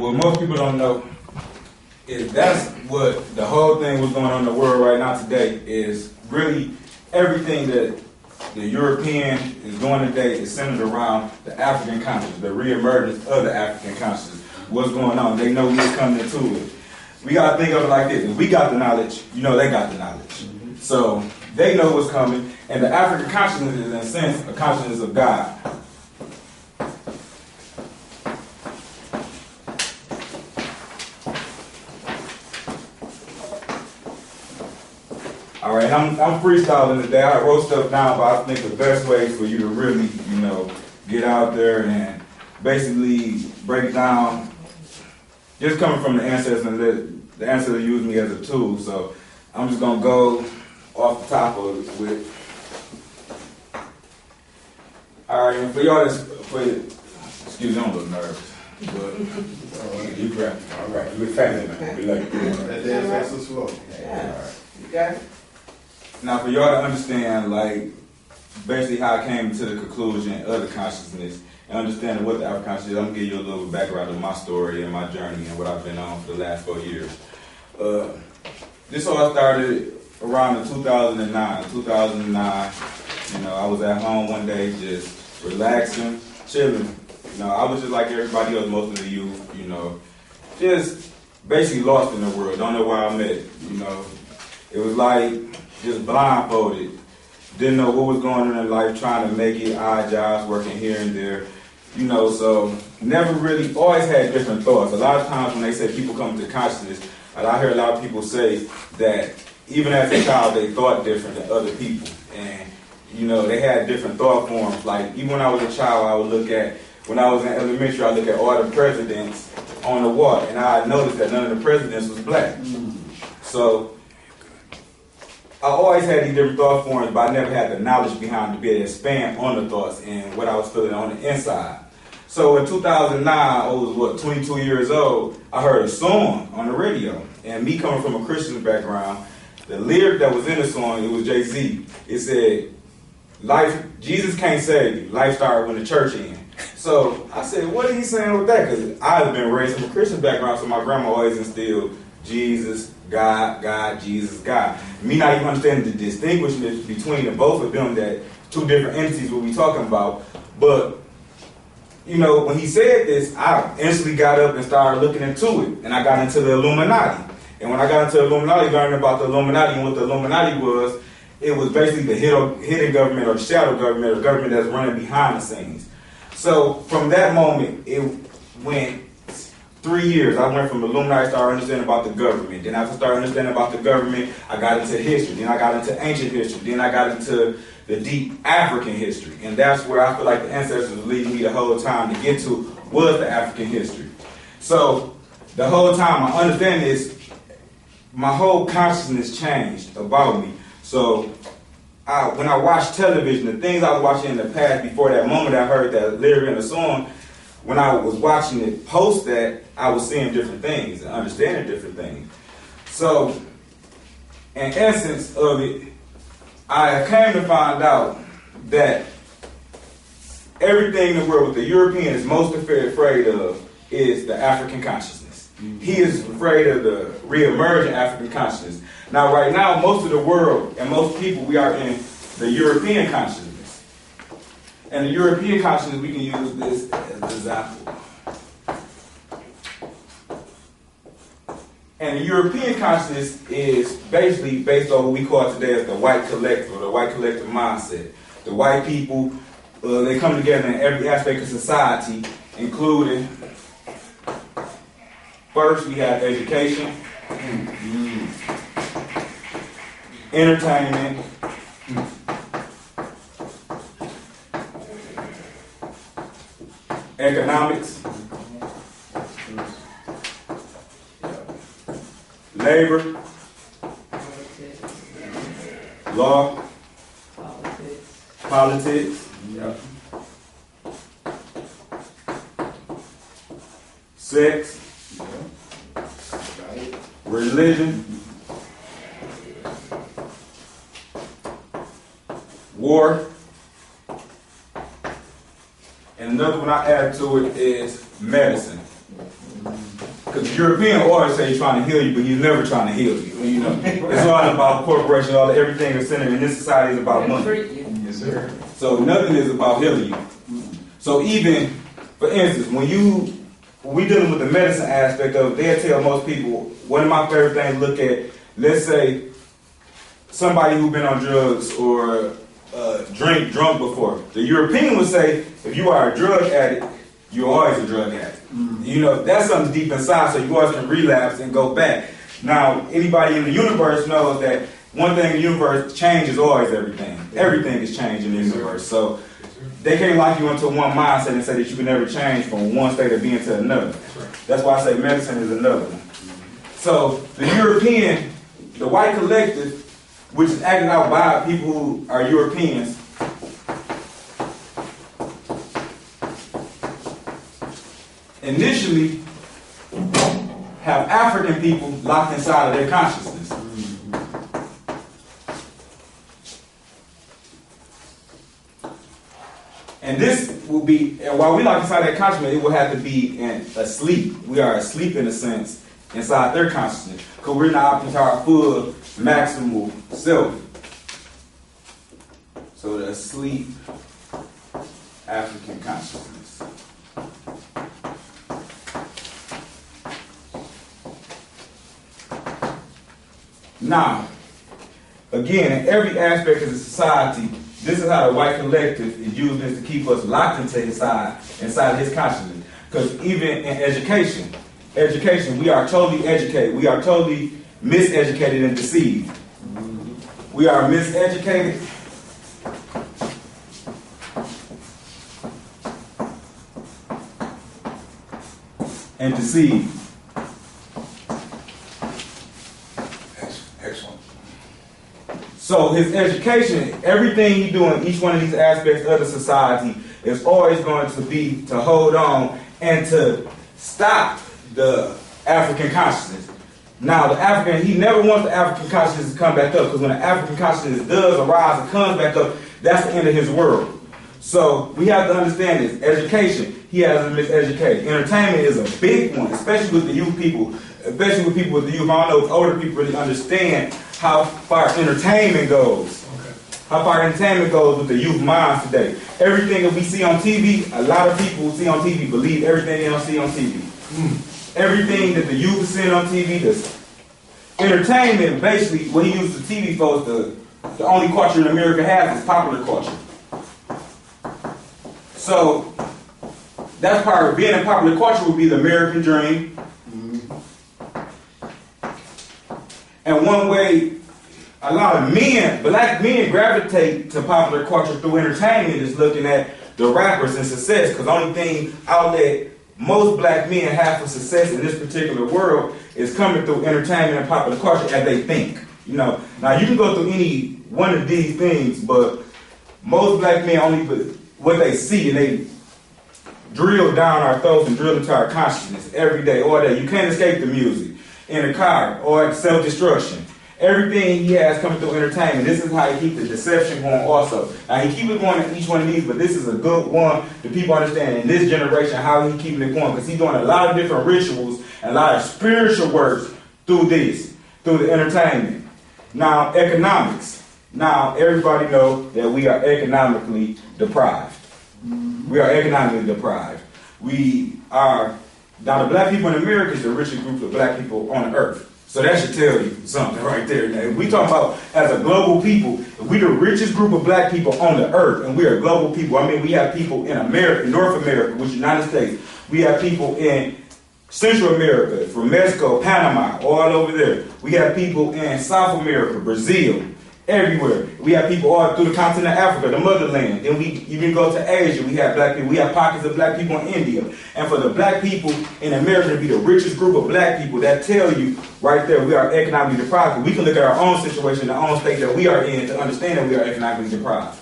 what most people don't know is that's what the whole thing was going on in the world right now today is really everything that the European is doing today is centered around the African consciousness, the re-emergence of the African consciousness. What's going on? They know we're coming into it. We got to think of it like this. If we got the knowledge, you know they got the knowledge. Mm-hmm. So they know what's coming. And the African consciousness is, in a sense, a consciousness of God. All right, I'm freestyling today. I wrote stuff down, but I think the best way for you to really, get out there and basically break down, just coming from the ancestors, and the ancestors used me as a tool. So I'm just gonna go off the top of it with. All right, and for y'all excuse me, I'm a little nervous. But you grab it. All right, you family, man. We like it. That's so slow. Yeah. All right. You got it? Now, for y'all to understand, basically how I came to the conclusion of the consciousness and understanding what the African consciousness is, I'm going to give you a little background of my story and my journey and what I've been on for the last 4 years. This all started around in 2009. 2009, I was at home one day just relaxing, chilling. I was just like everybody else, most of the youth, just basically lost in the world. Don't know where I'm at, It was like just blindfolded. Didn't know what was going on in life, trying to make it, odd jobs, working here and there. So never really, always had different thoughts. A lot of times when they say people come to consciousness, I hear a lot of people say that even as a child they thought different than other people. And, they had different thought forms. Like even when I was a child, I would look at, when I was in elementary, I look at all the presidents on the wall, and I noticed that none of the presidents was black. So I always had these different thought forms, but I never had the knowledge behind to be able to expand on the thoughts and what I was feeling on the inside. So in 2009, I was 22 years old, I heard a song on the radio. And me coming from a Christian background, the lyric that was in the song, it was Jay-Z. It said, Jesus can't save you. Life started when the church ended. So I said, what are he saying with that? Because I've been raised from a Christian background, so my grandma always instilled Jesus, God, Jesus, God. Me not even understanding the distinguishment between the both of them, that two different entities what we talking about. But, when he said this, I instantly got up and started looking into it. And I got into the Illuminati. And when I got into the Illuminati, learning about the Illuminati and what the Illuminati was, it was basically the hidden government or shadow government or government that's running behind the scenes. So from that moment, it went 3 years. I went from Illuminati, started understanding about the government. Then after I started understanding about the government, I got into history. Then I got into ancient history. Then I got into the deep African history. And that's where I feel like the ancestors were leading me the whole time to get to was the African history. So the whole time I understand this, my whole consciousness changed about me. So when I watched television, the things I was watching in the past before that moment I heard that lyric in the song, when I was watching it post that, I was seeing different things and understanding different things. So, in essence of it, I came to find out that everything in the world what the European is most afraid of is the African consciousness. He is afraid of the re-emerging African consciousness. Now, right now, most of the world and most people, we are in the European consciousness. And the European consciousness, we can use this as an example. And the European consciousness is basically based on what we call today as the white collective or the white collective mindset. The white people, they come together in every aspect of society, including, first we have education, entertainment, economics, labor, law, politics, sex, religion, war, and another one I add to it is medicine. Because the European always say he's trying to heal you, but he's never trying to heal you. You know, it's all about corporation, all everything is centered in this society is about money. Yes, sir. So nothing is about healing you. So even, for instance, when we dealing with the medicine aspect of it, they'll tell most people, one of my favorite things to look at, let's say somebody who's been on drugs or drunk before. The European would say, if you are a drug addict, you're always a drug addict. You know, that's something deep inside, so you always can relapse and go back. Now, anybody in the universe knows that one thing in the universe, change is always everything. Everything is change in the universe. So they can't lock you into one mindset and say that you can never change from one state of being to another. That's why I say medicine is another one. So the European, the white collective, which is acted out by people who are Europeans, initially have African people locked inside of their consciousness. And this will be, and while we lock inside that consciousness, it will have to be asleep. We are asleep in a sense inside their consciousness because we're not into our full maximal self. So the asleep African consciousness. Now, again, in every aspect of the society, this is how the white collective is using this to keep us locked into inside his consciousness. Because even in education, we are totally educated. We are totally miseducated and deceived. We are miseducated and deceived. Excellent. So his education, everything he do in each one of these aspects of the society is always going to be to hold on and to stop the African consciousness. Now, he never wants the African consciousness to come back up, because when the African consciousness does arise and comes back up, that's the end of his world. So we have to understand this. Education, he has a miseducated. Entertainment is a big one, especially with the youth people, especially with people with the youth. I don't know if older people really understand how far entertainment goes. How far entertainment goes with the youth minds today. Everything that we see on TV, a lot of people who see on TV believe everything they don't see on TV. Everything that the youth is seeing on TV, this entertainment, basically, what he uses the TV for is the only culture in America has is popular culture. So that's part of being in popular culture would be the American dream. And one way a lot of black men gravitate to popular culture through entertainment is looking at the rappers and success, because the only thing outlet most black men have for success in this particular world is coming through entertainment and popular culture as they think. You know, now you can go through any one of these things, but most black men only put what they see, and they drill down our throats and drill into our consciousness every day, all day. You can't escape the music in a car or self-destruction. Everything he has coming through entertainment. This is how he keeps the deception going also. Now he keeps it going in each one of these, but this is a good one to people understand in this generation how he keeping it going, because he's doing a lot of different rituals and a lot of spiritual works through the entertainment. Now, economics. Now, everybody know that we are economically deprived. We are economically deprived. Now the black people in America is the richest group of black people on earth. So that should tell you something right there. Now, if we talk about as a global people, if we're the richest group of black people on the earth, and we are global people, I mean, we have people in America, North America, which is the United States. We have people in Central America, from Mexico, Panama, all over there. We have people in South America, Brazil, everywhere. We have people all through the continent of Africa, the motherland. Then we even go to Asia. We have black people. We have pockets of black people in India. And for the black people in America to be the richest group of black people, that tell you right there we are economically deprived. We can look at our own situation, the own state that we are in, to understand that we are economically deprived.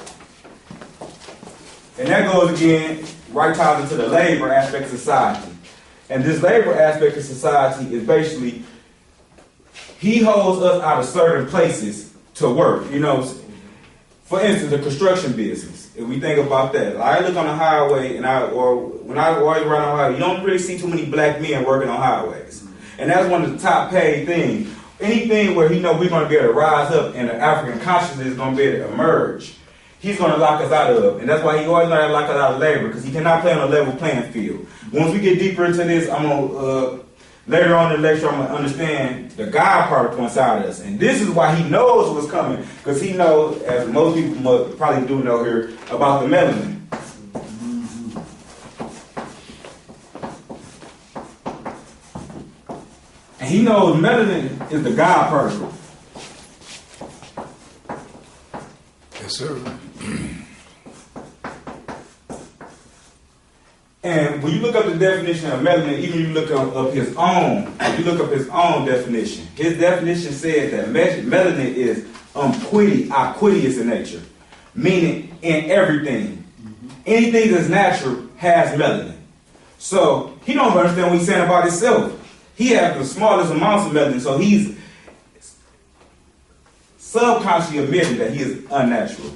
And that goes again, right ties into the labor aspect of society. And this labor aspect of society is basically, he holds us out of certain places to work. You know, for instance, the construction business. If we think about that, I look on the highway, when I always ride on the highway, you don't really see too many black men working on highways. And that's one of the top paid things. Anything where he know we're going to be able to rise up and the African consciousness is going to be able to emerge, he's going to lock us out of. And that's why he always going to lock us out of labor, because he cannot play on a level playing field. Once we get deeper into this, I'm going to, later on in the lecture, I'm going to understand the God particle inside us. And this is why he knows what's coming, because he knows, as most people probably do know here, about the melanin. And he knows melanin is the God particle. Yes, sir. And when you look up the definition of melanin, even you look up his own, you look up his own definition. His definition says that melanin is aqueous in nature, meaning in everything. Anything that's natural has melanin. So he don't understand what he's saying about himself. He has the smallest amounts of melanin, so he's subconsciously admitting that he is unnatural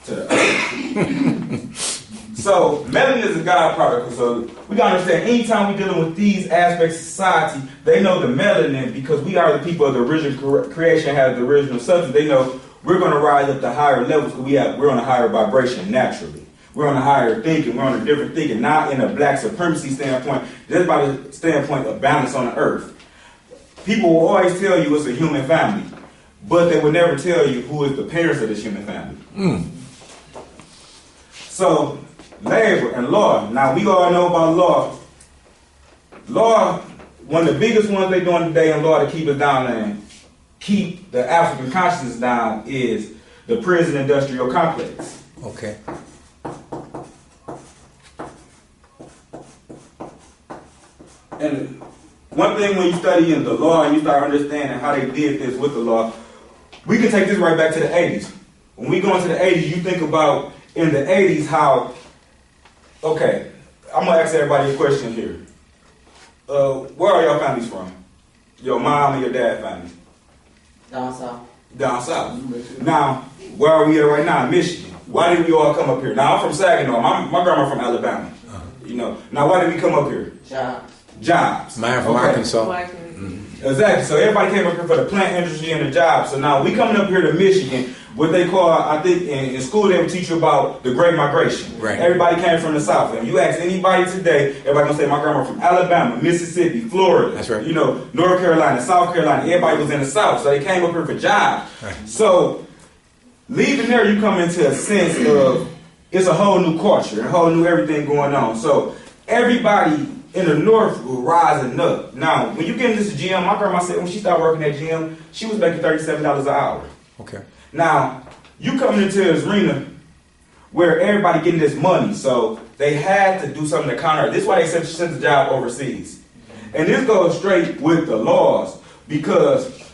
to the earth. So melanin is a God particle. So we gotta understand, anytime we're dealing with these aspects of society, they know the melanin, because we are the people of the original creation, have the original substance. They know we're going to rise up to higher levels because we're on a higher vibration naturally. We're on a higher thinking. We're on a different thinking, not in a black supremacy standpoint, just by the standpoint of balance on the earth. People will always tell you it's a human family, but they will never tell you who is the parents of this human family. So, labor and law. Now, we all know about law. Law, one of the biggest ones they're doing today in law to keep us down and keep the African consciousness down is the prison industrial complex. Okay. And one thing when you study in the law and you start understanding how they did this with the law, we can take this right back to the 80s. When we go into the 80s, you think about in the 80s how, okay, I'm going to ask everybody a question here. Where are your families from? Your mom and your dad family? Down south. Down south. Now, where are we at right now? Michigan. Why did we all come up here? Now, I'm from Saginaw. My grandma from Alabama. You know. Now, why did we come up here? Jobs. Mine from Arkansas. Exactly. So everybody came up here for the plant industry and the jobs. So now we coming up here to Michigan, what they call, I think in school they would teach you about the Great Migration. Right. Everybody came from the South. And you ask anybody today, everybody gonna say my grandma from Alabama, Mississippi, Florida. That's right. You know, North Carolina, South Carolina. Everybody was in the South. So they came up here for jobs. Right. So leaving there, you come into a sense of it's a whole new culture, a whole new everything going on. So everybody in the North was rising up. Now, when you get into this gym, my grandma said when she started working at gym, she was making $37 an hour. Okay. Now, you coming into this arena where everybody getting this money, so they had to do something to counter it. This is why they sent the job overseas. And this goes straight with the laws, because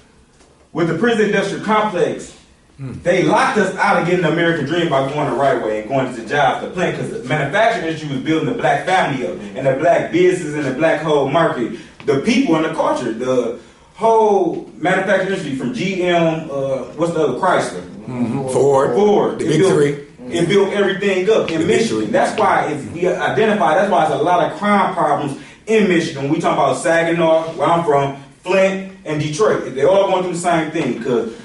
with the prison industrial complex, they locked us out of getting the American dream by going the right way and going to the jobs to plan, because the manufacturing industry was building the black family up and the black business and the black whole market, the people and the culture, the whole manufacturing industry from GM, what's the other, Chrysler, Ford, the big three. It built everything up in Michigan. That's why we identify. That's why there's a lot of crime problems in Michigan. We talk about Saginaw, where I'm from, Flint, and Detroit. They're all going through the same thing, because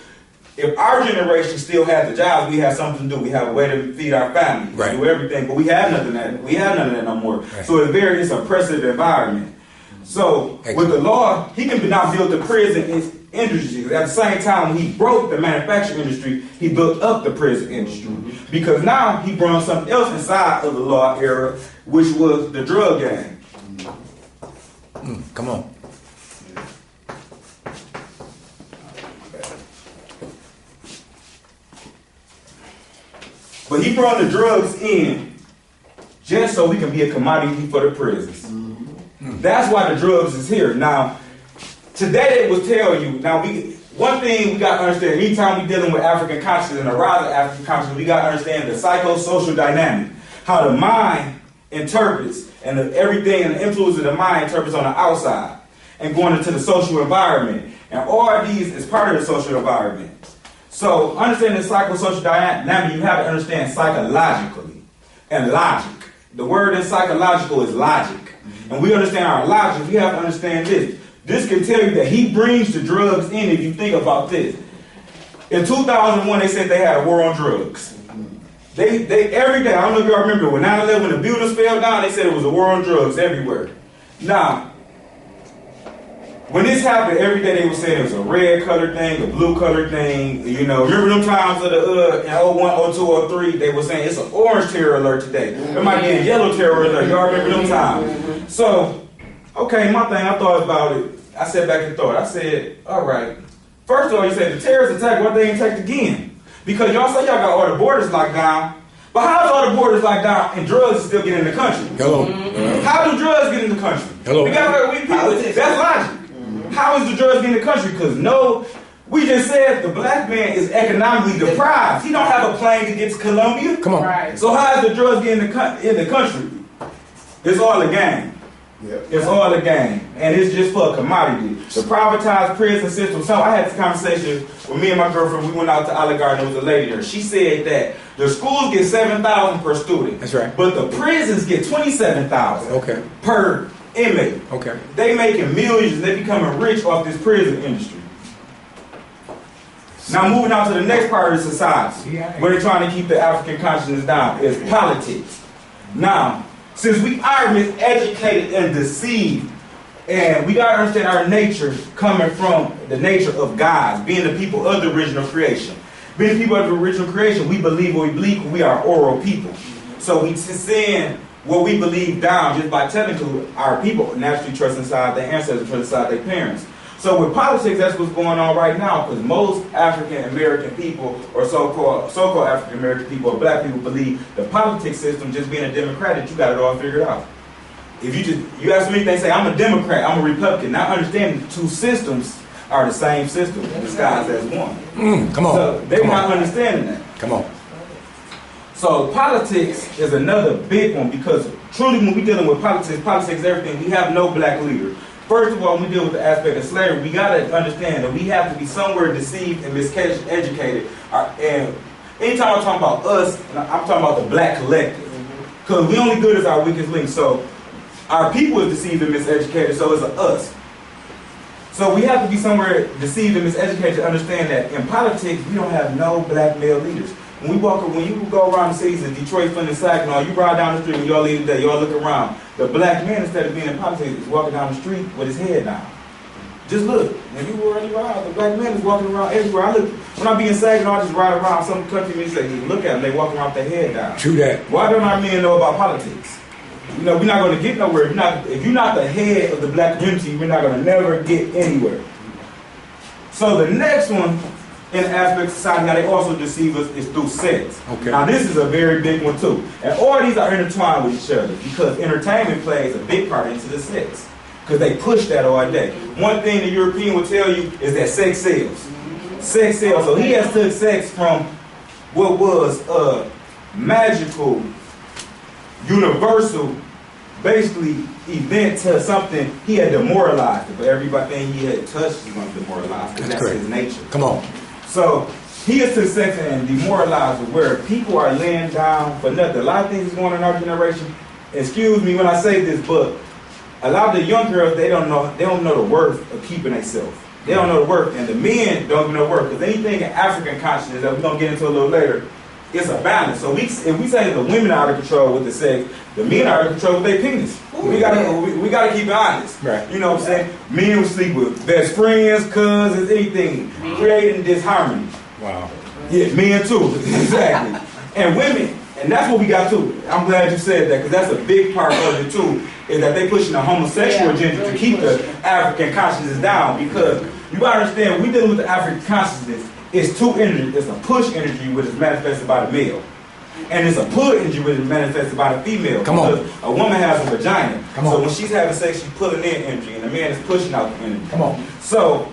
if our generation still has the jobs, we have something to do. We have a way to feed our family, right, do everything. But we have nothing that none of that no more. Right. So it's a oppressive environment. So with the law, he can now build the prison industry. At the same time, when he broke the manufacturing industry, he built up the prison industry. Because now he brought something else inside of the law era, which was the drug gang. Come on. But he brought the drugs in just so we can be a commodity for the prisons. That's why the drugs is here. Now, today they will tell you, one thing we got to understand, anytime we're dealing with African consciousness and the rise of African consciousness, we got to understand the psychosocial dynamic, how the mind interprets and everything and the influence of the mind interprets on the outside and going into the social environment. And all of these is part of the social environment. So understanding the psychosocial dynamic, you have to understand psychologically and logic. The word in psychological is logic. And we understand our logic, we have to understand this. this can tell you that he brings the drugs in. If you think about this, in 2001 they said they had a war on drugs. They every day. I don't know if y'all remember when 9/11 when the buildings fell down. They said it was a war on drugs everywhere. Now, when this happened, every day they were saying it was a red colored thing, a blue colored thing. You know, remember them times of the in 01, 02, 03, they were saying it's an orange terror alert today. It might be a yellow terror alert. Y'all remember them times? So, okay, my thing, I thought about it. I sat back and thought. I said, all right. First of all, you said the terrorist attack, why they ain't attacked again? Because y'all say y'all got all the borders locked down. But how is all the borders locked down and drugs still get in the country? Hello. How do drugs get in the country? Hello. That's logic. How is the drugs getting in the country? Because we just said the black man is economically deprived. He don't have a plane to get to Colombia. Come on. Right. So how is the drugs getting in the country? It's all a game. Yep. It's all a game. And it's just for a commodity. The privatized prison system. So I had this conversation with me and my girlfriend. We went out to Olive Garden. There was a lady there. She said that the schools get $7,000 per student. That's right. But the prisons get $27,000 Okay. per inmate. Okay. They making millions and they becoming rich off this prison industry. Now moving on to the next part of the society, where they're trying to keep the African consciousness down, is politics. Now, since we are miseducated and deceived, and we gotta understand our nature coming from the nature of God, being the people of the original creation. Being the people of the original creation, we believe what we believe, we are oral people. So we send what we believe down just by telling to our people naturally trust inside their ancestors, trust inside their parents. So with politics, that's what's going on right now, because most African American people, or so-called African American people, or black people, believe the politics system, just being a Democrat, that you got it all figured out. If you ask me, they say I'm a Democrat, I'm a Republican. Now understanding the two systems are the same system, disguised as one. Come on. So they're not understanding that. Come on. So politics is another big one, because truly when we're dealing with politics is everything. We have no black leader. First of all, when we deal with the aspect of slavery, we got to understand that we have to be somewhere deceived and miseducated. And anytime I'm talking about us, I'm talking about the black collective. Because we only good as our weakest link. So our people is deceived and miseducated, so it's us. So we have to be somewhere deceived and miseducated to understand that in politics, we don't have no black male leaders. When you go around the cities in Detroit, Flint, and Saginaw, you ride down the street when y'all leave today, y'all look around. The black man, instead of being in politics, is walking down the street with his head down. Just look. When you already ride, the black man is walking around everywhere. When I be in Saginaw, I just ride around some country and say, look at them, they walking around with their head down. True that. Why don't our men know about politics? You know, we're not going to get nowhere. If you're not the head of the black community, we're not going to never get anywhere. So the next one, in the aspect of society, how they also deceive us is through sex. Okay. Now this is a very big one too. And all these are intertwined with each other, because entertainment plays a big part into the sex. Because they push that all day. One thing the European will tell you is that sex sells. Sex sells. So he has took sex from what was a magical, universal, basically event to something he had demoralized it. But everything he had touched was going to demoralize, because that's his nature. Come on. So he has took sex and demoralized it, where people are laying down for nothing. A lot of things is going on in our generation. Excuse me when I say this, but a lot of the young girls, they don't know the worth of keeping themselves. They don't know the worth, and the men don't even know the worth. Because anything in African consciousness that we're gonna get into a little later, it's a balance. So if we say the women are out of control with the sex, the men are out of control with their penis. We gotta keep it honest. Right. You know what I'm saying? Men will sleep with best friends, cousins, anything, creating disharmony. Wow. Yeah, men too. Exactly. And women. And that's what we got too. I'm glad you said that, because that's a big part of it too, is that they pushing the homosexual agenda to keep the African consciousness down. Because you gotta understand, we dealing with the African consciousness. It's two energies. It's a push energy, which is manifested by the male, and it's a pull energy, which is manifested by the female. Come on. Because a woman has a vagina. Come on. So when she's having sex, she's pulling in energy, and the man is pushing out the energy. Come on. So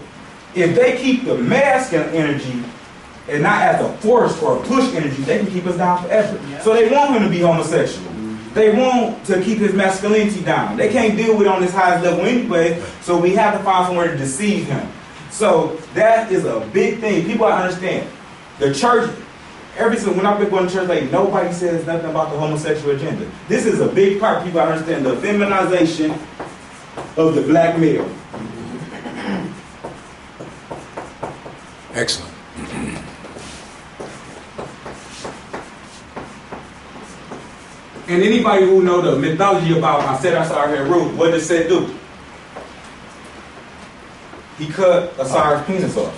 if they keep the masculine energy and not as a force or a push energy, they can keep us down forever. Yeah. So they want him to be homosexual. They want to keep his masculinity down. They can't deal with it on this highest level anyway, so we have to find somewhere to deceive him. So that is a big thing. People understand. The church, when I've been going to church, like, nobody says nothing about the homosexual agenda. This is a big part. People understand the feminization of the black male. Excellent. And anybody who know the mythology about I said I saw her root, what does Set do? He cut Osiris' penis off.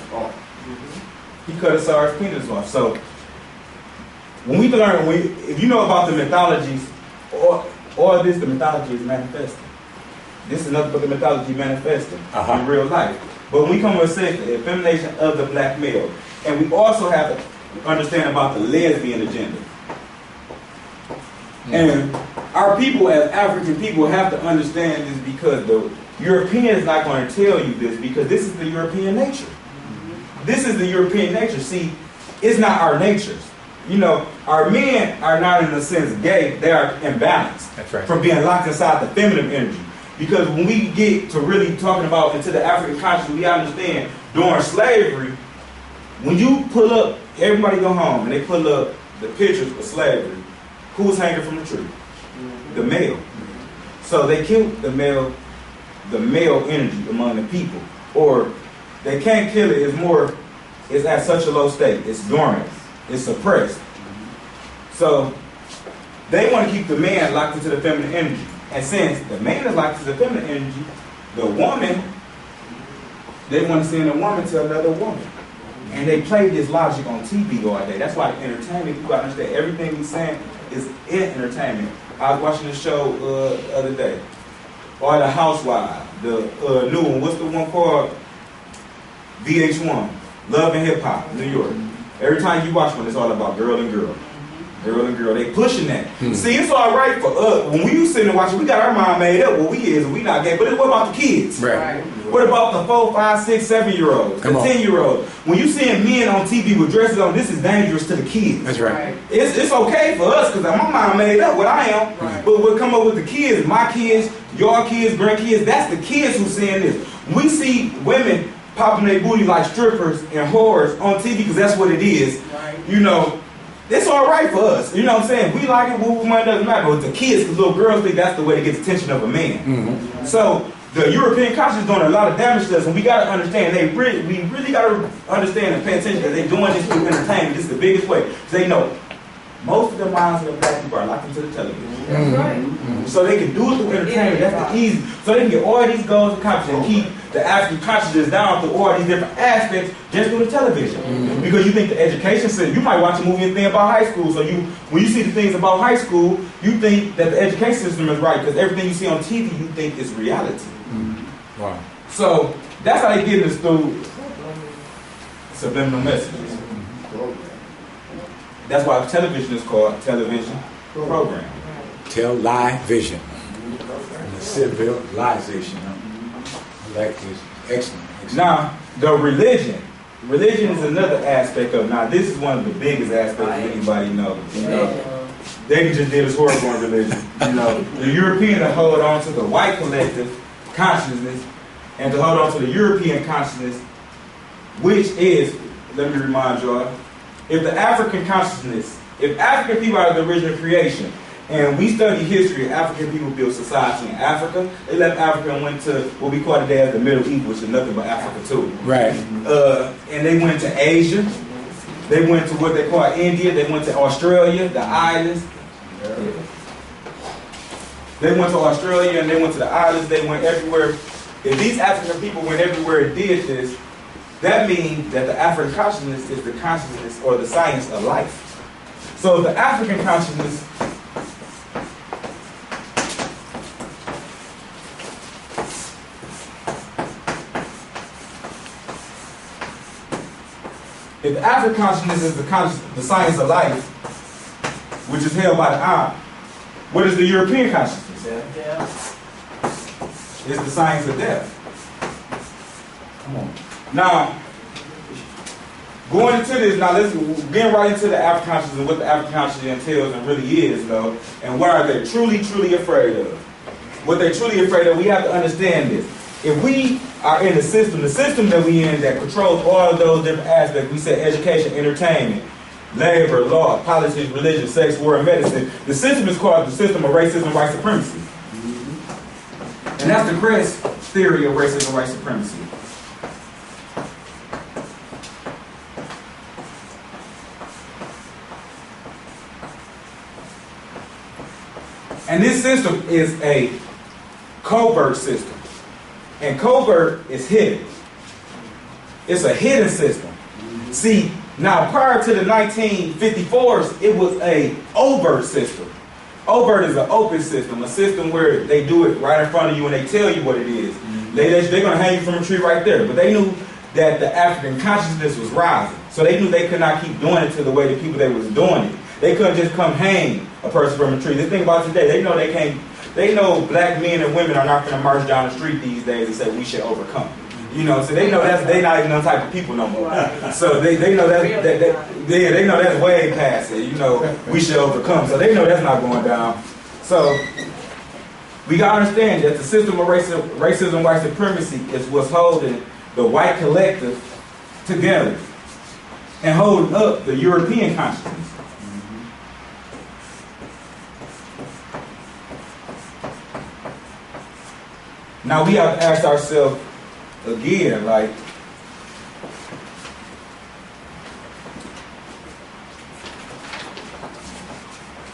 He cut Osiris' penis off. So when we learn, if you know about the mythologies, or this, the mythology is manifesting. This is another book of mythology manifesting in real life. But when we come to the effemination of the black male, and we also have to understand about the lesbian agenda. And our people as African people have to understand this because the European is not going to tell you this because this is the European nature. This is the European nature. See, it's not our natures. You know, our men are not in a sense gay, they are imbalanced. That's right. From being locked inside the feminine energy. Because when we get to really talking about into the African consciousness, we understand during slavery, when you pull up, everybody go home and they pull up the pictures of slavery, who was hanging from the tree? The male. So they killed the male energy among the people. Or they can't kill it, it's at such a low state. It's dormant. It's suppressed. So they want to keep the man locked into the feminine energy. And since the man is locked into the feminine energy, the woman, they want to send a woman to another woman. And they play this logic on TV all day. That's why the entertainment, you got to understand, everything we're saying is in entertainment. I was watching the show the other day. Or the Housewives, the new one, what's the one called? VH1, Love and Hip Hop, New York. Every time you watch one, it's all about girl and girl. Girl and girl, they pushing that. See, it's all right for us. When we sitting and watching, we got our mind made up what we is and we not gay. But what about the kids? Right. What about the 4, 5, 6, 7-year-olds, the 10-year-olds? When you seeing men on TV with dresses on, this is dangerous to the kids. That's right. It's okay for us because my mind made up what I am. Right. But we'll come up with the kids, my kids, your kids, grandkids. That's the kids who seeing this. We see women popping their booty like strippers and whores on TV because that's what it is. Right. You know. It's all right for us. You know what I'm saying? We like it, money doesn't matter. But the kids, because little girls think that's the way to get the attention of a man. Mm-hmm. So the European consciousness is doing a lot of damage to us, and we got to understand, we really got to understand and pay attention that they're doing this through entertainment. This is the biggest way. They know most of the minds of the black people are locked into the television. That's right. Mm-hmm. So they can do it through entertainment. That's the easy. So they can get all these goals accomplished and keep the African consciousness down through all these different aspects just through the television. Mm-hmm. Because you think the education system, you might watch a movie and think about high school. So when you see the things about high school, you think that the education system is right because everything you see on TV you think is reality. Mm-hmm. Wow. So that's how they get us through subliminal messages. That's why television is called television program. Television. The civilization. I like this. Excellent. Now, the religion. Religion is another aspect of. Now, this is one of the biggest aspects that anybody knows. You know, they just did us horrible on religion. You know, the European to hold on to the white collective consciousness and to hold on to the European consciousness, which is, let me remind y'all, if the African consciousness, if African people are the original creation, and we study history, African people built society in Africa. They left Africa and went to what we call today as the Middle East, which is nothing but Africa too. Right. And they went to Asia. They went to what they call India. They went to Australia, the islands. They went to Australia and they went to the islands. They went everywhere. If these African people went everywhere and did this, that means that the African consciousness is the consciousness or the science of life. So the African consciousness if the African consciousness is the science of life, which is held by the eye, what is the European consciousness? Death. It's the science of death. Come on. Now, going into this, now let's get right into the African consciousness and what the African consciousness entails and really is, though, and what are they truly, truly afraid of? What they're truly afraid of, we have to understand this. If we are in the system that we in that controls all of those different aspects, we say education, entertainment, labor, law, politics, religion, sex, war, and medicine, the system is called the system of racism, white supremacy. And that's the Crest theory of racism, white supremacy. And this system is a covert system. And covert is hidden. It's a hidden system. See, now prior to the 1954s, it was a overt system. Overt is an open system, a system where they do it right in front of you and they tell you what it is. They're going to hang you from a tree right there. But they knew that the African consciousness was rising. So they knew they could not keep doing it to the way the people they was doing it. They couldn't just come hang a person from a tree. The thing about today, they know they can't. They know black men and women are not going to march down the street these days and say we should overcome. You know, so they know they not even those type of people no more. So they know they know that's way past it. You know, we should overcome. So they know that's not going down. So we gotta understand that the system of racism, white supremacy is what's holding the white collective together and holding up the European consciousness. Now we have to ask ourselves again, like,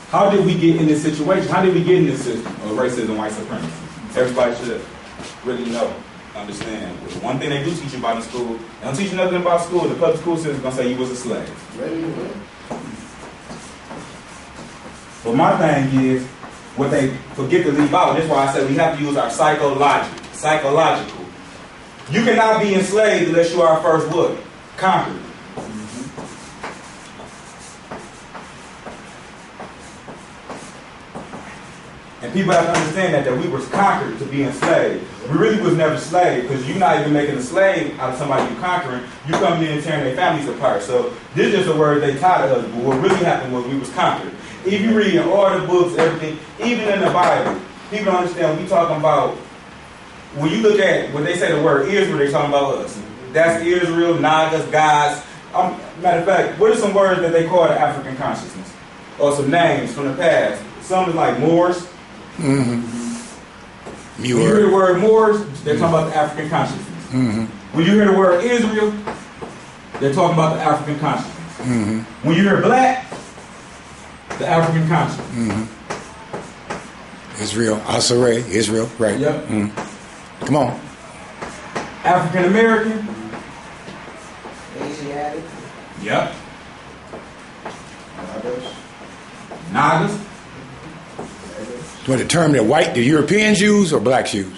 how did we get in this situation? How did we get in this system of racism, white supremacy? Everybody should really know, understand. One thing they do teach you about in school, they don't teach you nothing about school. The public school system is going to say you was a slave. But my thing is, what they forget to leave out, that's why I said we have to use our psychological. You cannot be enslaved unless you are first what? Conquered. And people have to understand that we were conquered to be enslaved. We really was never slaves, because you're not even making a slave out of somebody you're conquering. You come in and tearing their families apart. So this is just a word they taught us, but what really happened was we was conquered. If you read in all the books, everything, even in the Bible, people don't understand we talking about, when you look at, when they say the word Israel, they're talking about us. That's Israel, Nagas, gods. Matter of fact, what are some words that they call the African consciousness? Or some names from the past? Some is like Moors. Mm-hmm. When you hear the word Moors, they're talking about the African consciousness. Mm-hmm. When you hear the word Israel, they're talking about the African consciousness. Mm-hmm. When you hear black, the African consciousness. Mm-hmm. Israel, Asare, Israel, right. Yep. Mm-hmm. Come on. African American. Asiatic. Yep. Nagas. Do you want the term that white, the Europeans use, or blacks use?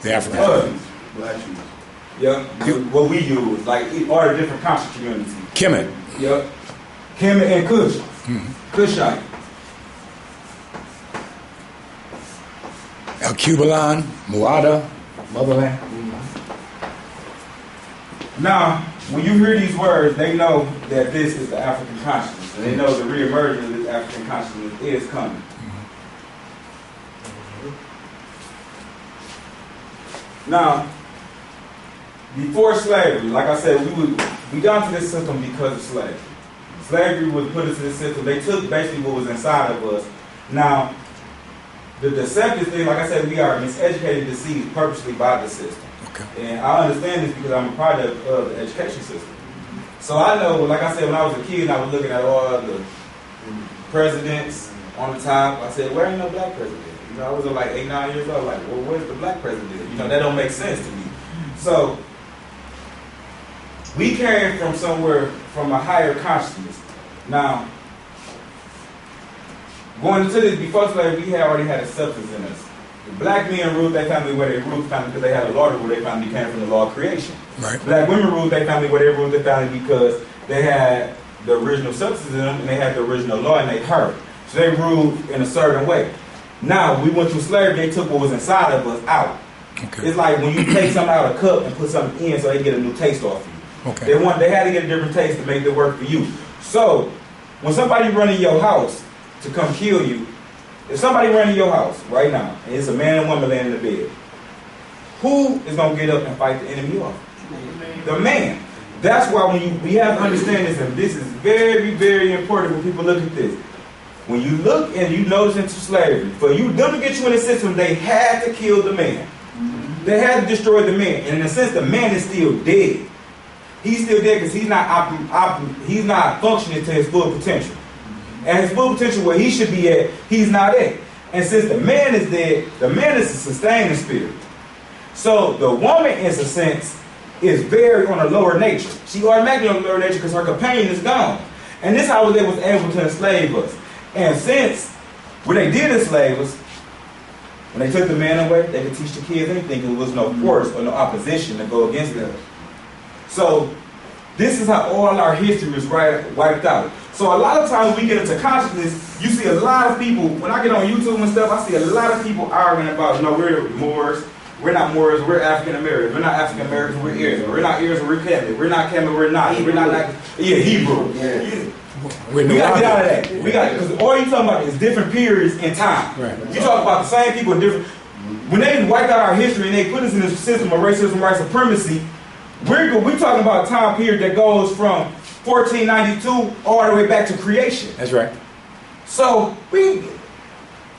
The Africans. Black use. Yep. What we use, like all the different conscious communities. Kemet. Yep. Kemet and Kush. Kushite. El Cubalan, Muada, Motherland. Now, when you hear these words, they know that this is the African consciousness. And they know the re-emergence of this African consciousness is coming. Now, before slavery, like I said, we got into this system because of slavery. Slavery was put into this system. They took basically what was inside of us. Now, the deceptive thing, like I said, we are miseducated, deceived purposely by the system. Okay. And I understand this because I'm a product of the education system. So I know, like I said, when I was a kid and I was looking at all the presidents on the top, I said, where ain't no black president? You know, I was like 8, 9 years old, like, well, where's the black president? You know, that don't make sense to me. So we came from somewhere, from a higher consciousness. Now, going into this, before slavery, we already had a substance in us. The black men ruled their family where they ruled family because they had a law to rule their family, came from the law of creation. Right. Black women ruled their family where they ruled their family because they had the original substance in them and they had the original law and they heard. So they ruled in a certain way. Now, we went through slavery, they took what was inside of us out. Okay. It's like when you take something out of a cup and put something in so they get a new taste off you. Okay. They had to get a different taste to make it work for you. So, when somebody run in your house to come kill you, if somebody run in your house right now, and it's a man and woman laying in the bed, who is going to get up and fight the enemy off? The man. That's why when we have to understand this, and this is very, very important when people look at this. When you look and you notice into slavery, for them to get you in the system, they had to kill the man. They had to destroy the man. And in a sense, the man is still dead. He's still dead because he's not functioning to his full potential. At his full potential where he should be at, he's not at. And since the man is dead, the man is a sustaining spirit. So the woman, in a sense, is very on a lower nature. She automatically on a lower nature because her companion is gone. And this is how they was able to enslave us. And since when they did enslave us, when they took the man away, they could teach the kids anything because there was no force or no opposition to go against them. So this is how all our history was wiped out. So a lot of times we get into consciousness, you see a lot of people, when I get on YouTube and stuff, I see a lot of people arguing about, no, we're Moors, we're not Moors, we're African Americans, we're not African Americans, we're Arabs, we're not Arabs, we're Catholic, we're not Catholic, we're not, we're not like, Hebrew. Yeah. We gotta get out of that. We got because all you talking about is different periods in time. Right. You talk about the same people in different. When they wiped out our history and they put us in this system of racism, white supremacy, we're talking about a time period that goes from 1492 all the way back to creation. That's right. So we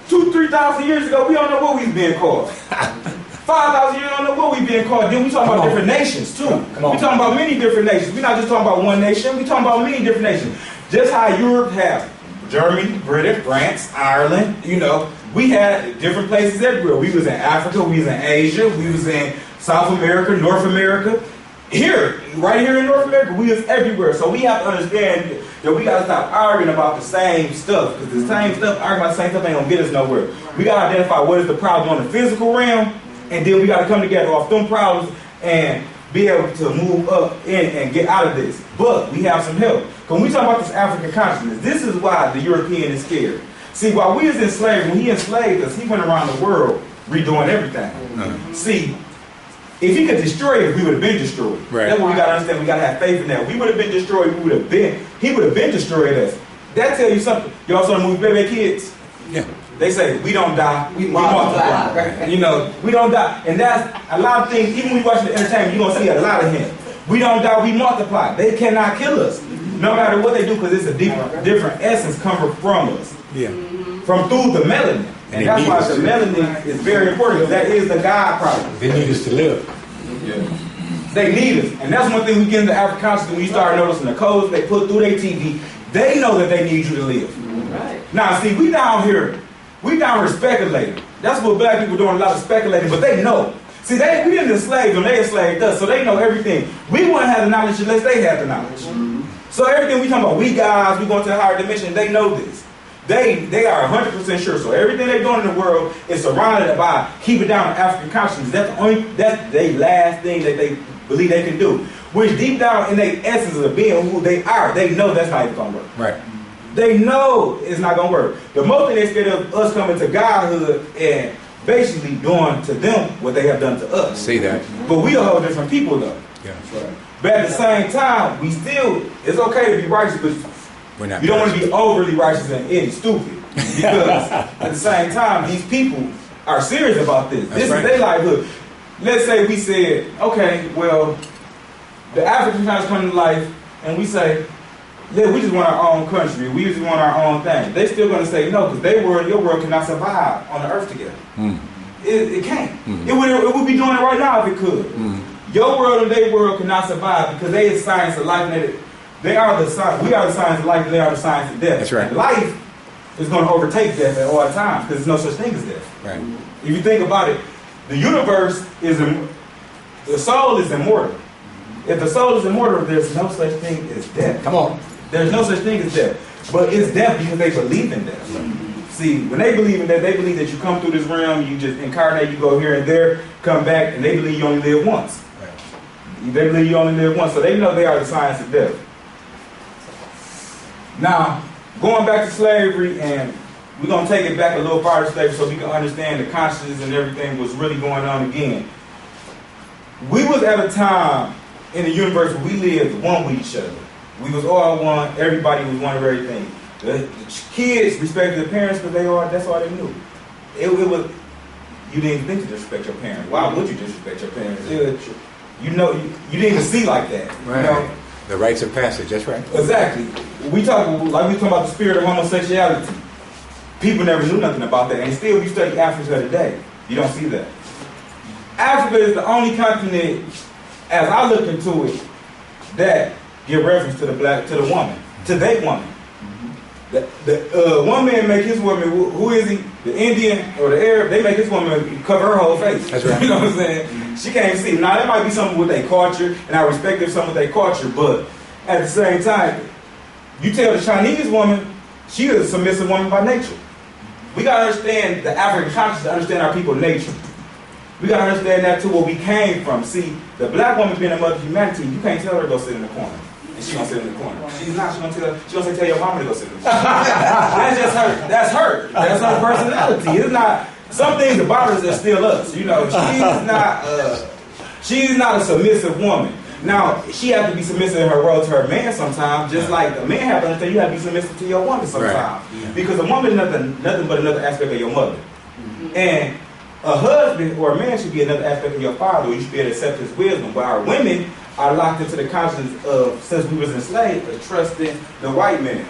2,000-3,000 years ago, we don't know what we was being called. 5,000 years, we don't know what we being called. Then we talking about different nations too. We talking about many different nations. We're not just talking about one nation. We talking about many different nations. Just how Europe have Germany, Britain, France, Ireland, you know, we had different places everywhere. We was in Africa, we was in Asia, we was in South America, North America. Here, right here in North America, we was everywhere. So we have to understand that we got to stop arguing about the same stuff. Because the same stuff, arguing about the same stuff ain't going to get us nowhere. We got to identify what is the problem on the physical realm, and then we got to come together off them problems and be able to move up in and get out of this. But we have some help. When we talk about this African consciousness, this is why the European is scared. See, while we was enslaved, when he enslaved us, he went around the world redoing everything. See, if he could destroy us, we would have been destroyed. Right. That's what we got to understand. We got to have faith in that. We would have been destroyed. He would have been destroyed us. That tell you something. Y'all saw the movie Baby Kids? Yeah. They say, we don't die, we multiply. You know, we don't die. And that's a lot of things, even when you watch the entertainment, you're going to see a lot of him. We don't die, we multiply. They cannot kill us. No matter what they do, because it's a different essence coming from us. Yeah. From through the melanin. And that's why the melanin is very important, because that is the God problem. They need us to live. Yeah. They need us. And that's one thing we get into African consciousness when you start noticing the codes they put through their TV. They know that they need you to live. Right. Now, see, we down here speculating. That's what black people doing, a lot of speculating, but they know. See, we didn't enslave them, they enslaved us, so they know everything. We wouldn't have the knowledge unless they had the knowledge. So everything we talking about, we guys, we going to a higher dimension, they know this. They are 100% sure. So everything they're doing in the world is surrounded by keeping down African consciousness. That's their last thing that they believe they can do. Which deep down in their essence of being who they are, they know that's not even going to work. Right. They know it's not going to work. The most thing they're scared of us coming to godhood and basically doing to them what they have done to us. See that. But we are whole different people though. Yeah. Right. But at the same time, it's okay to be righteous, but you don't want to be overly righteous and stupid. Because at the same time, these people are serious about this. This is their livelihood. Let's say we said, okay, well, the African trying to come to life, and we say, yeah, we just want our own country. We just want our own thing. They're still going to say no, because your world cannot survive on the earth together. It can't. It would be doing it right now if it could. Your world and their world cannot survive because they is science of life. And they are the science. We are the science of life, and they are the science of death. That's right. And life is going to overtake death at all times because there's no such thing as death. Right. If you think about it, the universe the soul is immortal. If the soul is immortal, there's no such thing as death. Come on. There's no such thing as death. But it's death because they believe in death. See, when they believe in death, they believe that you come through this realm, you just incarnate, you go here and there, come back, and they believe you only live once. Right. They believe you only live once, so they know they are the science of death. Now, going back to slavery, and we're going to take it back a little farther slavery so we can understand the consciousness and everything was really going on again. We was at a time in the universe where we lived one with each other. We was all one. Everybody was one of everything. The kids respected their parents because that's all they knew. It was you didn't think to disrespect your parents. Why would you disrespect your parents? You didn't even see like that. Right. You know? The rites of passage. That's right. Exactly. We talking about the spirit of homosexuality. People never knew nothing about that, and still, you study Africa today, you don't see that. Africa is the only continent, as I look into it, that give reference to the woman, to their woman. One man make his woman, who is he? The Indian or the Arab, they make his woman cover her whole face. That's right. You know what I'm saying? She can't see. Now, that might be something with their culture, and I respect them some of their culture, but at the same time, you tell the Chinese woman, she is a submissive woman by nature. We got to understand the African consciousness to understand our people's nature. We got to understand that too, where we came from. See, the black woman being a mother of humanity, you can't tell her to go sit in the corner. And she gonna sit in the corner. She's not. She gonna say, tell your mama to go sit in the corner. That's just her. That's her. That's her personality. It's not. Some things about us are still us. You know, she's not a submissive woman. Now, she has to be submissive in her role to her man sometimes, just like a man have to understand you have to be submissive to your woman sometimes. Right. Yeah. Because a woman is nothing but another aspect of your mother. And a husband or a man should be another aspect of your father, or you should be able to accept his wisdom. But our women are locked into the consciousness of, since we was enslaved, of trusting the white man.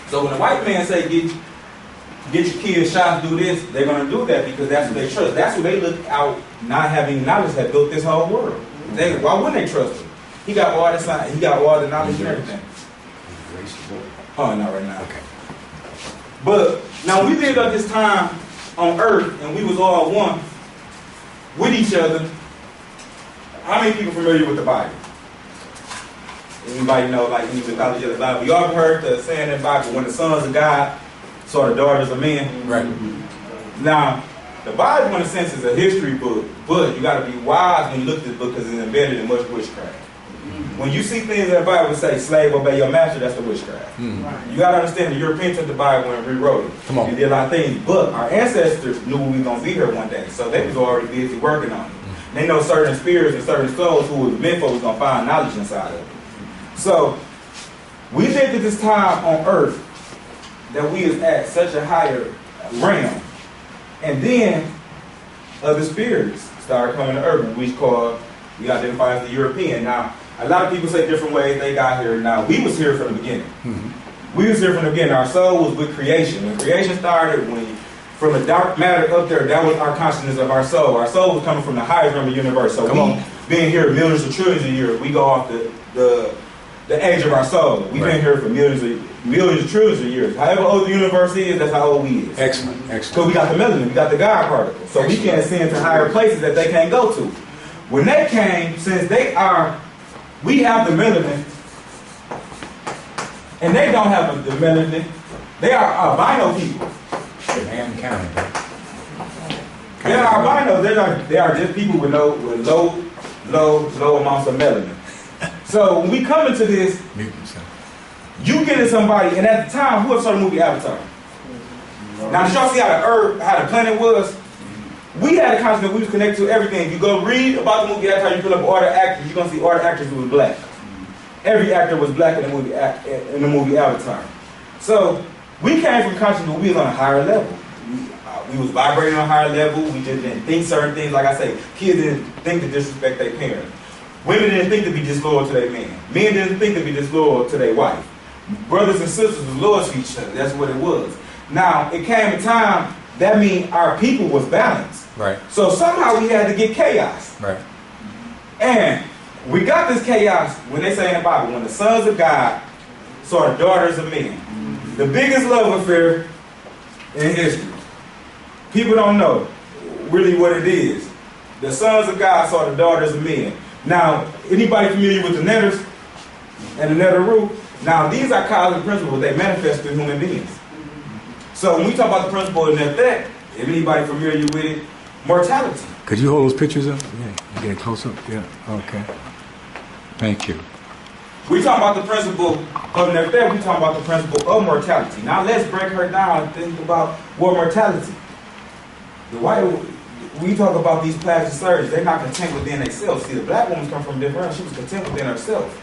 So when the white man say, get your kids shot, do this, they're going to do that because that's who they trust. That's who they look out, not having knowledge, that built this whole world. Why wouldn't they trust him? He got all the science, he got all the knowledge and everything. Oh, not right now. Okay. But now we lived at this time on earth and we was all one with each other. How many people familiar with the Bible? Anybody know, like, any mythology of the Bible? You all heard the saying in the Bible, when the sons of God saw the daughters of men? Right. Now, the Bible, in a sense, is a history book, but you got to be wise when you look at this book because it's embedded in much witchcraft. When you see things in the Bible that say, slave, obey your master, that's the witchcraft. You got to understand the Europeans took the Bible and rewrote it. Come on. And did a lot of things. But our ancestors knew we were going to be here one day, so they was already busy working on it. They know certain spirits and certain souls who was meant for was going to find knowledge inside of it. So, we lived at this time on earth that we is at such a higher realm. And then, other spirits started coming to earth, which we identify as the European. Now, a lot of people say different ways they got here. Now, we was here from the beginning. We was here from the beginning. Our soul was with creation. When creation started, from the dark matter up there, that was our consciousness of our soul. Our soul was coming from the highest realm of the universe. So being here millions of trillions of years, we go off the age of our soul. We've been here for millions of trillions of years. However old the universe is, that's how old we is. Excellent. So we got the melanin, we got the God particle. So we can ascend to higher places that they can't go to. When they came, since we have the melanin, and they don't have the melanin, they are albino people. They are albinos. They are just people with low amounts of melanin. So when we come into this, you get in somebody, and at the time, who saw the movie Avatar? Now, did y'all see how the planet was? We had a consciousness, we was connected to everything. If you go read about the movie Avatar, you pull up all the actors, you're going to see all the actors who was black. Every actor was black in the movie Avatar. So we came from consciousness, we was on a higher level. We was vibrating on a higher level. We just didn't think certain things. Like I say, kids didn't think to disrespect their parents. Women didn't think to be disloyal to their men. Men didn't think to be disloyal to their wife. Brothers and sisters was loyal to each other. That's what it was. Now, it came a time, that means our people was balanced. Right. So somehow we had to get chaos. Right. And we got this chaos when they say in the Bible, when the sons of God saw the daughters of men. The biggest love affair in history. People don't know really what it is. The sons of God saw the daughters of men. Now, anybody familiar with the netters and the netter rule? Now, these are cosmic principles. They manifest through human beings. So when we talk about the principle of that, if anybody familiar with it, mortality. Could you hold those pictures up? Yeah, get it close up. Yeah, okay. Thank you. We talk about the principle of that. We talk about the principle of mortality. Now let's break her down and think about what mortality. We talk about these plastic surgeons, they're not content within themselves. See, the black woman come from different. She was content within herself.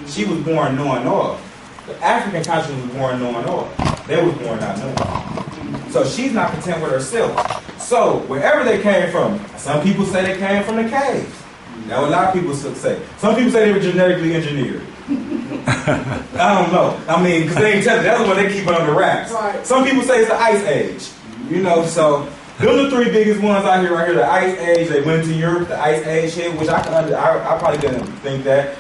She was born knowing all. The African consciousness was born knowing all. They was born not knowing. So she's not content with herself. So wherever they came from, some people say they came from the caves. Now a lot of people say. Some people say they were genetically engineered. I don't know. I mean, because they ain't telling. That's what they keep it under wraps. Right. Some people say it's the Ice Age. You know, so those are the three biggest ones out here. Right here, the Ice Age. They went to Europe. The Ice Age hit, which I probably didn't think that.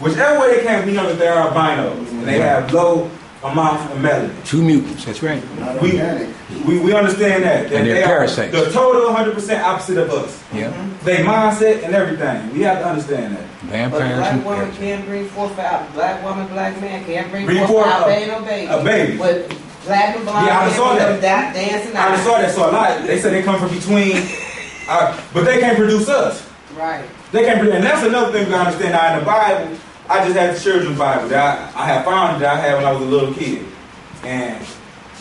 Whichever way they came, we know that they're albinos and they have low amount of melanin. 2 mutants, that's right. We understand that And they're they parasites. are the total 100% opposite of us. Yeah. They mindset and everything. We have to understand that. But Vampires black and woman parasites. can't bring forth black woman, black man can't bring Bring forth forth albino baby. a baby. But black and blonde Yeah, I saw that. dancing I saw that so a lot. They said they come from between, but they can't produce us. Right. They can't produce, and that's another thing we understand. Now in the Bible, I just had the children's Bible that I had found that I had when I was a little kid. And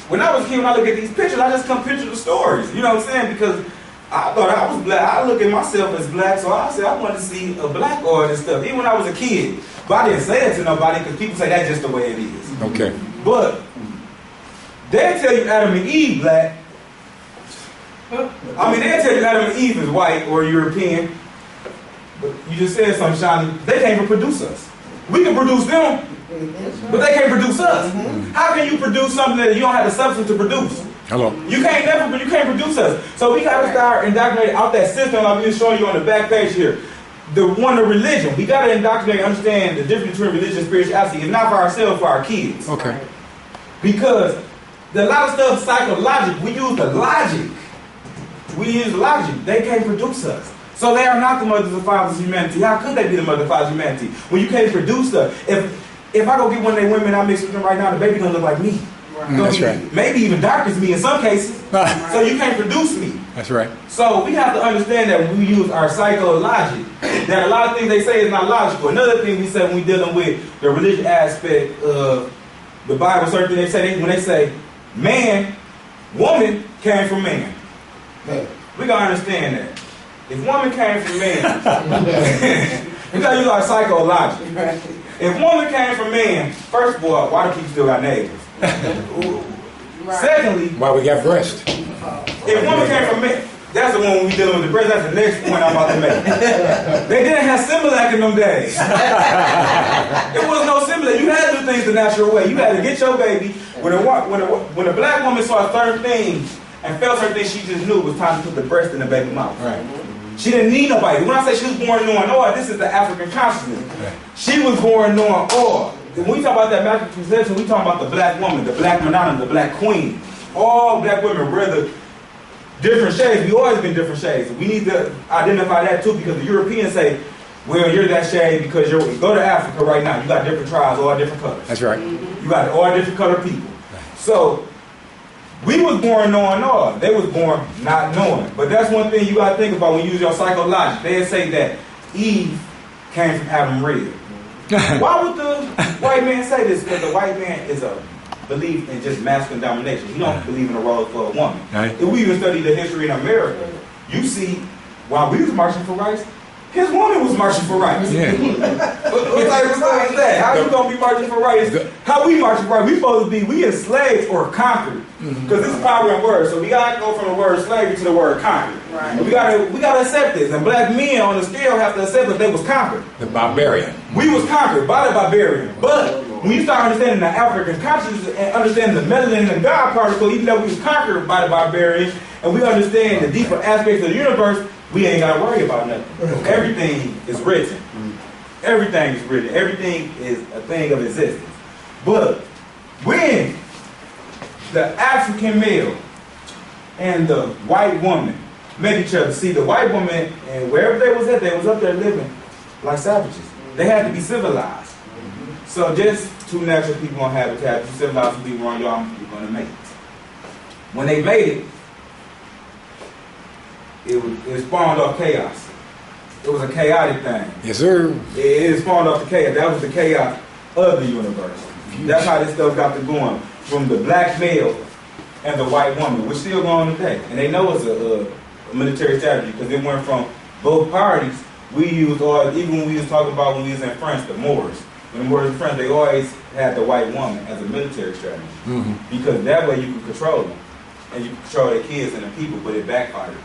when I was a kid, when I look at these pictures, I just come picture the stories. You know what I'm saying? Because I thought I was black. I look at myself as black, so I said I wanted to see a black oil and stuff, even when I was a kid. But I didn't say it to nobody because people say that's just the way it is. Okay. But they tell you Adam and Eve black. I mean, they tell you Adam and Eve is white or European. But you just said something, Shani. They can't even produce us. We can produce them, but they can't produce us. How can you produce something that you don't have the substance to produce? Hello. You can't produce us. So we got to start indoctrinating out that system like we was showing you on the back page here. The one of religion. We got to indoctrinate and understand the difference between religion and spirituality. It's not for ourselves, for our kids. Okay. Because a lot of stuff psychological. We use the logic. We use logic. They can't produce us. So they are not the mothers and fathers of humanity. How could they be the mothers and fathers of humanity when you can't produce stuff? If I go get one of their women, I mix with them right now, the baby gonna look like me. That's right. Maybe even darker as me in some cases. So you can't produce me. That's right. So we have to understand that we use our psychologic. That a lot of things they say is not logical. Another thing we say when we dealing with the religious aspect of the Bible, certain things they say when they say man, woman came from man. We gotta understand that. If woman came from man, we gotta use our psychological. If woman came from man, first of all, why do people still got neighbors? Secondly, Why we got breast? if woman came from man, that's the one when we dealing with the breast. That's the next point I'm about to make. They didn't have Similac in them days. There was no Similac. You had to do things the natural way. You had to get your baby. When a black woman saw certain things and felt certain things, she just knew it was time to put the breast in the baby mouth. Right. She didn't need nobody. When I say she was born knowing, oh, this is the African consciousness. Right. She was born knowing, oh. When we talk about that magic possession, we talk about the black woman, the black Madonna, the black queen. All black women wear the different shades. We always been different shades. We need to identify that too, because the Europeans say, well, you're that shade because you go to Africa right now. You got different tribes, all different colors. That's right. You got all different colored people. So we was born knowing all. They was born not knowing. But that's one thing you got to think about when you use your psychologic. They say that Eve came from Adam Red. Why would the white man say this? Because the white man is a belief in just masculine domination. He don't believe in a role for a woman. Right. If we even study the history in America, you see, while we was marching for rights, his woman was marching for rights. Yeah. What's that? How you gonna be marching for rights? How we marching for rights? We supposed to be we enslaved or conquered. Because this is power in words. So we gotta go from the word slavery to the word conquered. Right. And we gotta accept this. And black men on the scale have to accept that they was conquered. The barbarian. We was conquered by the barbarian. But when you start understanding the African consciousness and understanding the melanin and God particle, even though we was conquered by the barbarian, and we understand the deeper aspects of the universe, we ain't got to worry about nothing. Everything is written. Everything is written. Everything is a thing of existence. But when the African male and the white woman met each other, see the white woman and wherever they was up there living like savages. They had to be civilized. So just two natural people on habitat, two civilized people on y'all, you're going to make it. When they made it, it spawned off chaos. It was a chaotic thing. Yes, sir. It spawned off the chaos. That was the chaos of the universe. That's how this stuff got to going. From the black male and the white woman, which still going on today. And they know it's a military strategy because it went from both parties. We used, even when we was talking about when we was in France, the Moors. When the Moors in France, they always had the white woman as a military strategy. Because that way you could control them. And you could control their kids and the people, but it backfired.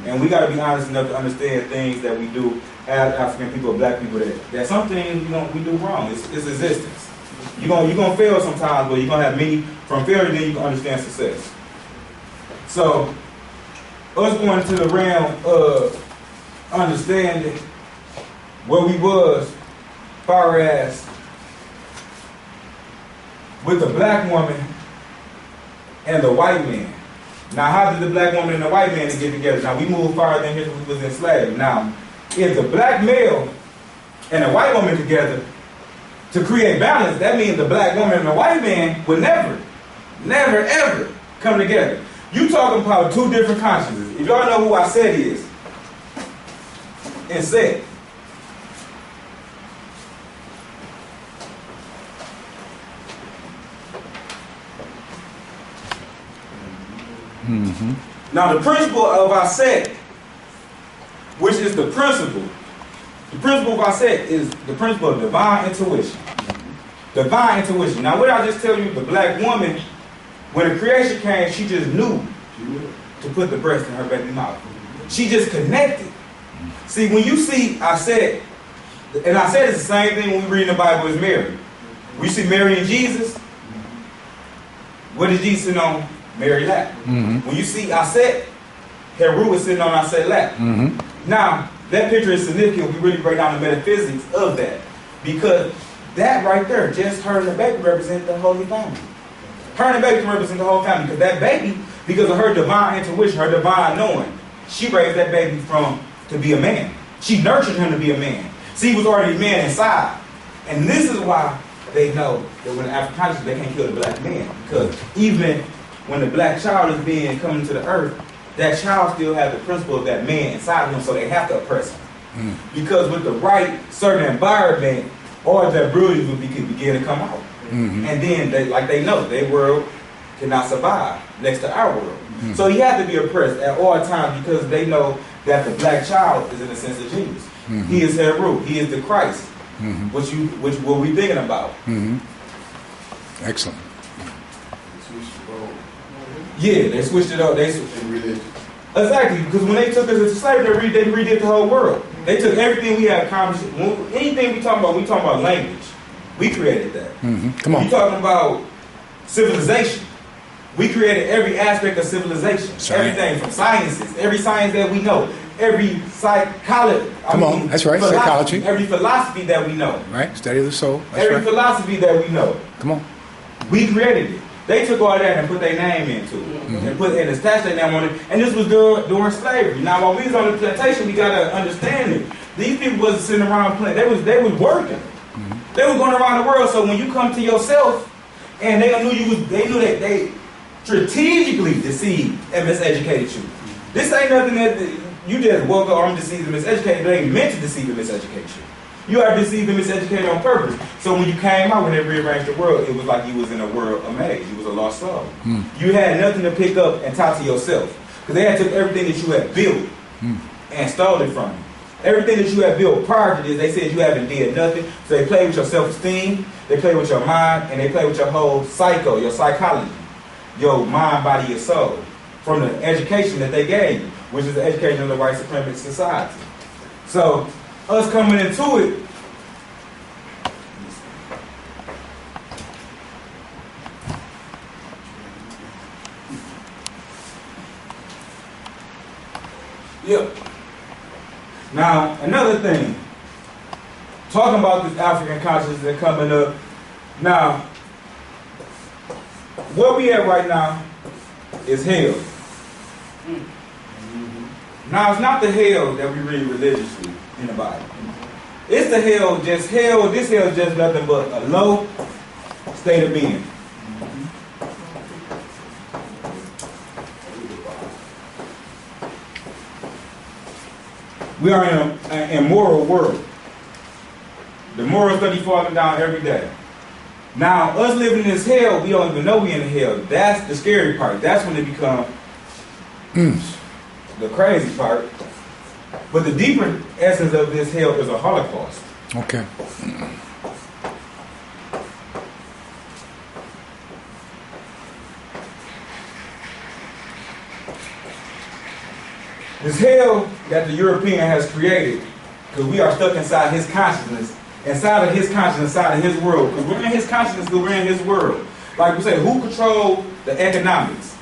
And we got to be honest enough to understand things that we do as African people, black people, that some things we do wrong. It's existence. You're gonna fail sometimes, but you're gonna have many from failure. Then you can understand success. So, us going into the realm of understanding where we was, far as with the black woman and the white man. Now, how did the black woman and the white man get together? Now, we moved farther than here when we was enslaved. Now, if the black male and the white woman together to create balance, that means the black woman and the white man would never, ever come together. You talking about two different consciousnesses. If y'all know who I said is, and said, now the principle of our set, which is the principle of our set is the principle of divine intuition. Divine intuition. Now what I just tell you, the black woman, when the creation came, she just knew to put the breast in her baby mouth. She just connected. See, when you see, I said it's the same thing when we read in the Bible as Mary. We see Mary and Jesus. What is Jesus sitting on? Mary's lap. When you see Aset, Heru is sitting on Aset's lap. Now, that picture is significant. We really break down the metaphysics of that. Because that right there, just her and the baby represent the Holy Family. Her and the baby can represent the whole family. Because that baby, because of her divine intuition, her divine knowing, she raised that baby to be a man. She nurtured him to be a man. See, he was already a man inside. And this is why they know that when the African consciousness, they can't kill the black man. Because even when the black child is being coming to the earth, that child still has the principle of that man inside of him, so they have to oppress him. Because with the right certain environment, all that brilliance would begin to come out. And then, they know, their world cannot survive next to our world. So he had to be oppressed at all times because they know that the black child is in a sense a genius. He is Heru. He is the Christ. Which what we thinking about. Excellent. Yeah, they switched it up. Exactly, because when they took us into slavery, they redid the whole world. They took everything we had accomplished. Anything we talking about language. We created that. Come on. We talking about civilization. We created every aspect of civilization. Science. Everything from sciences, every science that we know, every psychology. That's right, psychology. Every philosophy that we know. Right, study of the soul. That's every right. philosophy that we know. Come on. We created it. They took all that and put their name into it. And attached their name on it. And this was during slavery. Now while we was on the plantation, we gotta understand it. These people wasn't sitting around playing. They was working. They was going around the world. So when you come to yourself and they knew that they strategically deceived and miseducated you. This ain't nothing that you just woke up, I'm deceived and miseducated. They ain't meant to deceive and miseducate you. You are deceived and miseducated on purpose. So when you came out, when they rearranged the world, it was like you was in a world of maze. You was a lost soul. You had nothing to pick up and talk to yourself. Because they had took everything that you had built and stole it from you. Everything that you had built prior to this, they said you haven't did nothing. So they play with your self-esteem, they play with your mind, and they play with your whole your psychology, your mind, body, your soul, from the education that they gave you, which is the education of the white supremacist society. So us coming into it, yep. Now, another thing, talking about this African consciousness coming up. Now, where we at right now is hell. Now, it's not the hell that we read religiously in the Bible. It's the hell, this hell is just nothing but a low state of being. We are in an immoral world. The morals study falling down every day. Now, us living in this hell, we don't even know we in hell. That's the scary part. That's when it becomes the crazy part. But the deeper essence of this hell is a Holocaust. Okay. This hell that the European has created, because we are stuck inside his consciousness, inside of his world. Because we're in his consciousness, because we're in his world. Like we say, who controls the economics?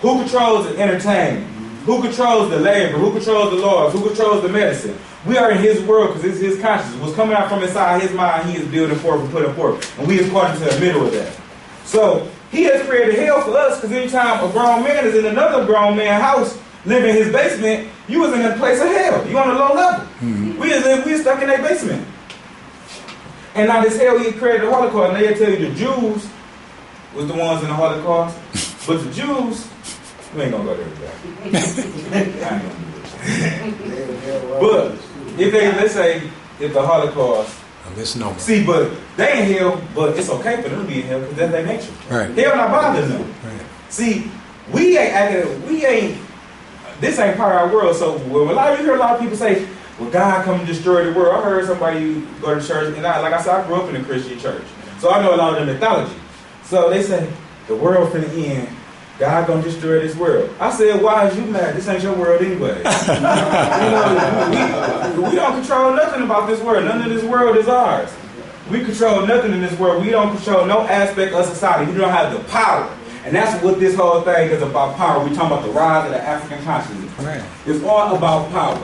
Who controls the entertainment? Who controls the labor? Who controls the laws? Who controls the medicine? We are in his world because it's his consciousness. What's coming out from inside his mind, he is building forth and putting forth. And we is part into the middle of that. So he has created hell for us because anytime a grown man is in another grown man's house, living in his basement, you was in a place of hell. You on a low level. Mm-hmm. We stuck in their basement. And now this hell he created the Holocaust, and they'll tell you the Jews was the ones in the Holocaust, but the Jews, we ain't gonna go there with that. I ain't gonna do it. But if they, let's say, if the Holocaust, see, but they in hell, but it's okay for them to be in hell because that's their nature. Right. Hell not bothering them. Right. See, this ain't part of our world. So you hear a lot of people say, well, God come and destroy the world. I heard somebody go to church, and like I said, I grew up in a Christian church. So I know a lot of the mythology. So they say, the world finna end. God gonna destroy this world. I said, why is you mad? This ain't your world anyway. We don't control nothing about this world. None of this world is ours. We control nothing in this world. We don't control no aspect of society. We don't have the power. And that's what this whole thing is about, power. We're talking about the rise of the African consciousness. Right. It's all about power.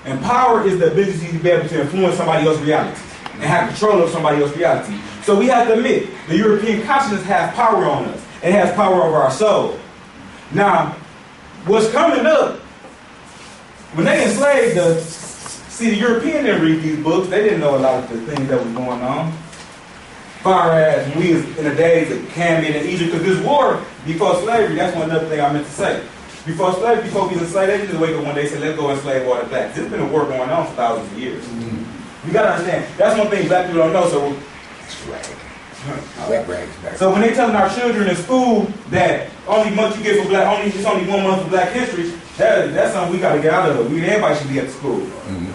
And power is the ability to be able to influence somebody else's reality and have control of somebody else's reality. So we have to admit, the European consciousness has power on us. It has power over our soul. Now, what's coming up, when they enslaved us, see, the Europeans didn't read these books. They didn't know a lot of the things that was going on. Far as we was in the days of Camden and Egypt, because this war, before slavery, that's one other thing I meant to say. Before slavery, before we was enslaved, they just wake up one day and say, let's go enslave all the blacks. There's been a war going on for thousands of years. Mm-hmm. You got to understand, that's one thing black people don't know. So, so when they telling our children in school that only month you get for black, it's only 1 month for Black history, that's something we got to get out of. Everybody should be at school. Mm-hmm.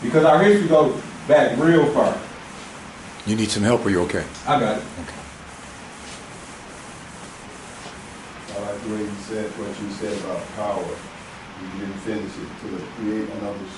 Because our history goes back real far. You need some help or you're okay? I got it. Okay. I like the way you said what you said about power. You didn't finish it to create another